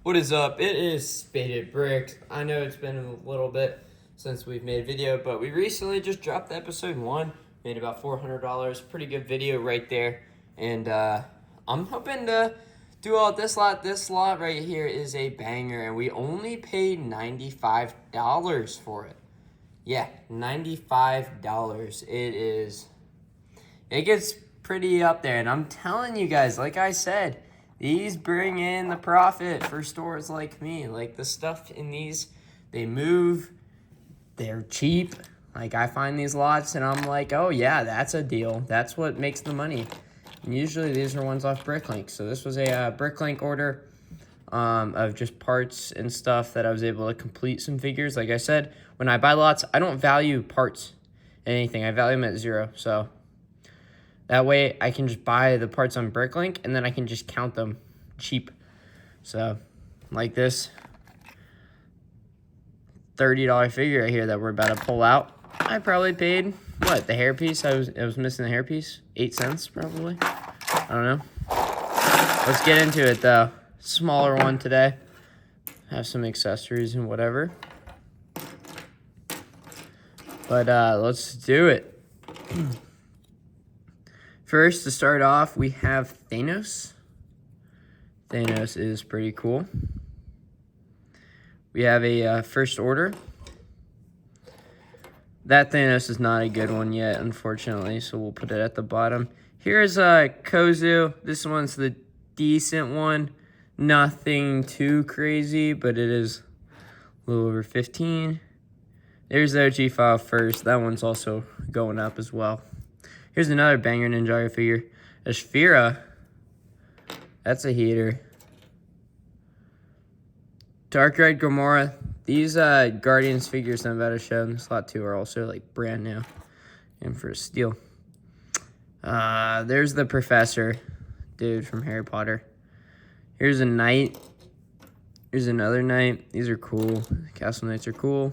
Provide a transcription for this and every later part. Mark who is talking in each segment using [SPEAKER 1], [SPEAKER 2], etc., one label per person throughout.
[SPEAKER 1] What is up? It is Spaded Bricks. I know it's been a little bit since we've made a video, but we recently just dropped episode 1. Made about $400. Pretty good video right there. And I'm hoping to do all this lot. This lot right here is a banger, and we only paid $95 for it. Yeah, $95. It gets pretty up there, and I'm telling you guys, like I said, these bring in the profit for stores like me. Like, the stuff in these, they move, they're cheap. Like, I find these lots and I'm like, oh yeah, that's a deal. That's what makes the money. And usually these are ones off Bricklink. So this was a Bricklink order of just parts and stuff that I was able to complete some figures. Like I said, when I buy lots, I don't value parts anything. I value them at 0. So that way I can just buy the parts on Bricklink and then I can just count them cheap. So like this $30 figure right here that we're about to pull out, I probably paid, what, the hairpiece? I was missing the hairpiece? 8 cents probably? I don't know. Let's get into it though. Smaller one today. Have some accessories and whatever. But let's do it. First, to start off, we have Thanos. Thanos is pretty cool. We have a first order. That Thanos is not a good one yet, unfortunately, so we'll put it at the bottom. Here's Kozu. This one's the decent one. Nothing too crazy, but it is a little over 15. There's the OG file first. That one's also going up as well. Here's another banger Ninjago figure. A Shafira. That's a heater. Dark Red Gamora. These Guardians figures I'm about to show in this lot too are also like brand new and for a steal. There's the Professor dude from Harry Potter. Here's a Knight. Here's another Knight. These are cool. Castle Knights are cool.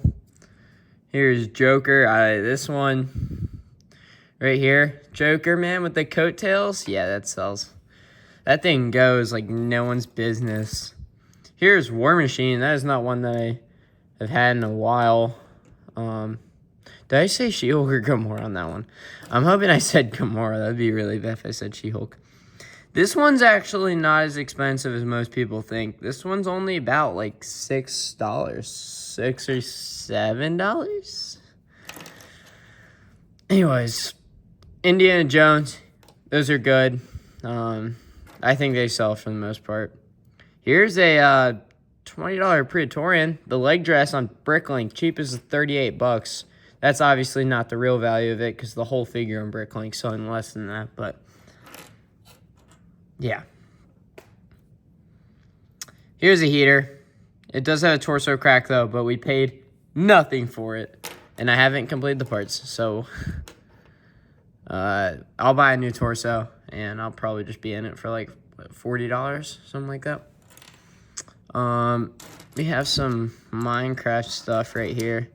[SPEAKER 1] Here's Joker. This one right here. Joker, man, with the coattails. Yeah, that sells. That thing goes like no one's business. Here's War Machine. That is not one that I have had in a while. Did I say She-Hulk or Gamora on that one? I'm hoping I said Gamora. That'd be really bad if I said She-Hulk. This one's actually not as expensive as most people think. This one's only about like $6. $6 or $7. Anyways, Indiana Jones. Those are good. I think they sell for the most part. Here's a $20 Praetorian. The leg dress on Bricklink. Cheapest is $38. That's obviously not the real value of it because the whole figure on Bricklink selling less than that. But yeah. Here's a heater. It does have a torso crack though, but we paid nothing for it. And I haven't completed the parts. So I'll buy a new torso and I'll probably just be in it for like $40, something like that. We have some Minecraft stuff right here.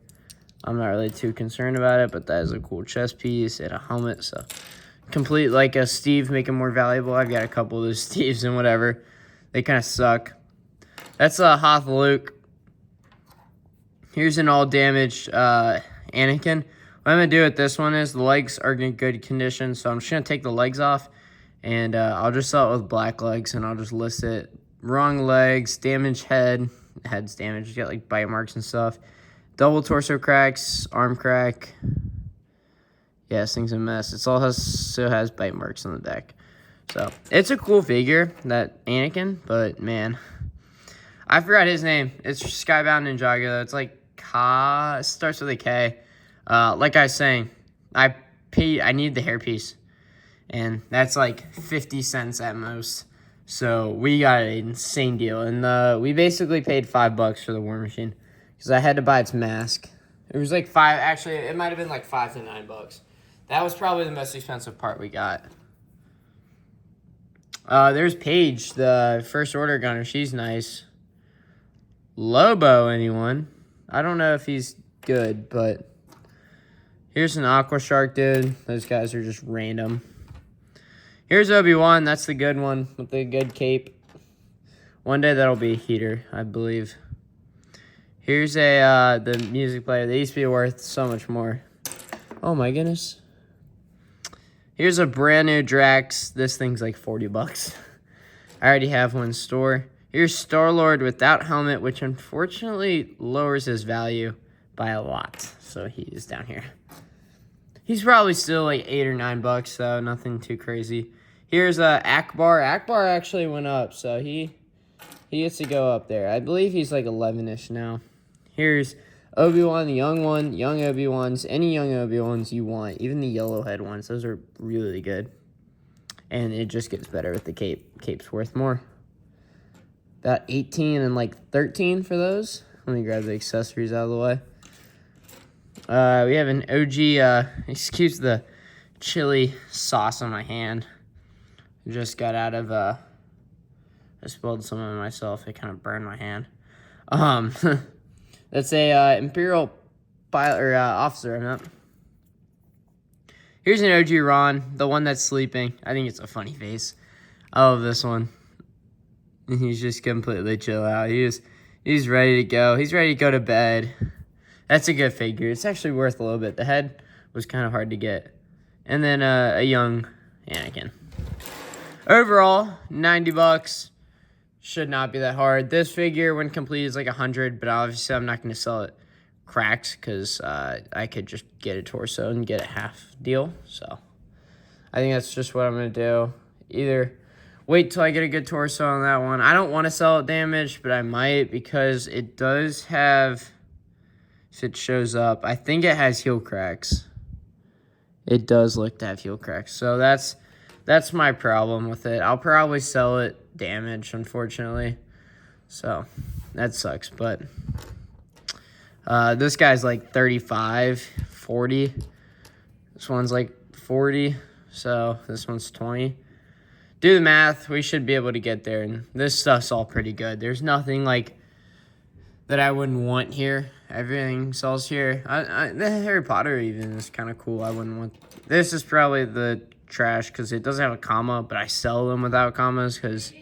[SPEAKER 1] I'm not really too concerned about it, but that is a cool chest piece and a helmet. So complete like a Steve, make him more valuable. I've got a couple of those Steves and whatever. They kind of suck. That's a Hoth Luke. Here's an all damaged Anakin. What I'm going to do with this one is the legs are in good condition. So I'm just going to take the legs off. And I'll just sell it with black legs. And I'll just list it. Wrong legs, damaged head. Head's damaged. You got like bite marks and stuff. Double torso cracks, arm crack. Yeah, this thing's a mess. It also has bite marks on the back. So it's a cool figure, that Anakin. But man, I forgot his name. It's Skybound Ninjago. It's like It starts with a K. Like I was saying, I need the hairpiece. And that's like 50 cents at most. So we got an insane deal. And we basically paid $5 for the War Machine. Because I had to buy its mask. It was like actually, it might have been like $5 to $9. That was probably the most expensive part we got. There's Paige, the first order gunner. She's nice. Lobo, anyone? I don't know if he's good, but here's an Aqua Shark dude. Those guys are just random. Here's Obi-Wan. That's the good one with the good cape. One day that'll be a heater, I believe. Here's the music player. They used to be worth so much more. Oh my goodness. Here's a brand new Drax. This thing's like 40 bucks. I already have one in store. Here's Star-Lord without helmet, which unfortunately lowers his value by a lot. So he's down here. He's probably still like 8 or 9 bucks, though. Nothing too crazy. Here's Akbar. Akbar actually went up, so he gets to go up there. I believe he's like 11-ish now. Here's Obi-Wan, the young one, young Obi-Wans, any young Obi-Wans you want, even the yellow head ones. Those are really good. And it just gets better with the cape. Cape's worth more. About 18 and like 13 for those. Let me grab the accessories out of the way. We have an OG, excuse the chili sauce on my hand. Just got out of, I spilled some of it myself. It kind of burned my hand. That's a Imperial pilot or officer. I'm not. Here's an OG Ron, the one that's sleeping. I think it's a funny face. I love this one. He's just completely chill out. He's ready to go. He's ready to go to bed. That's a good figure. It's actually worth a little bit. The head was kind of hard to get. And then a young Anakin. Overall, 90 bucks. Should not be that hard. This figure, when complete, is like 100, but obviously I'm not going to sell it cracked because I could just get a torso and get a half deal. So I think that's just what I'm going to do. Either wait till I get a good torso on that one. I don't want to sell it damaged, but I might because it does have, if it shows up, I think it has heel cracks. It does look to have heel cracks. So that's my problem with it. I'll probably sell it damaged, unfortunately. So that sucks, but this guy's like 35, 40. This one's like 40, so this one's 20. Do the math. We should be able to get there, and this stuff's all pretty good. There's nothing like that I wouldn't want here. Everything sells here. The Harry Potter even is kind of cool. I wouldn't want. This is probably the trash because it doesn't have a comma, but I sell them without commas because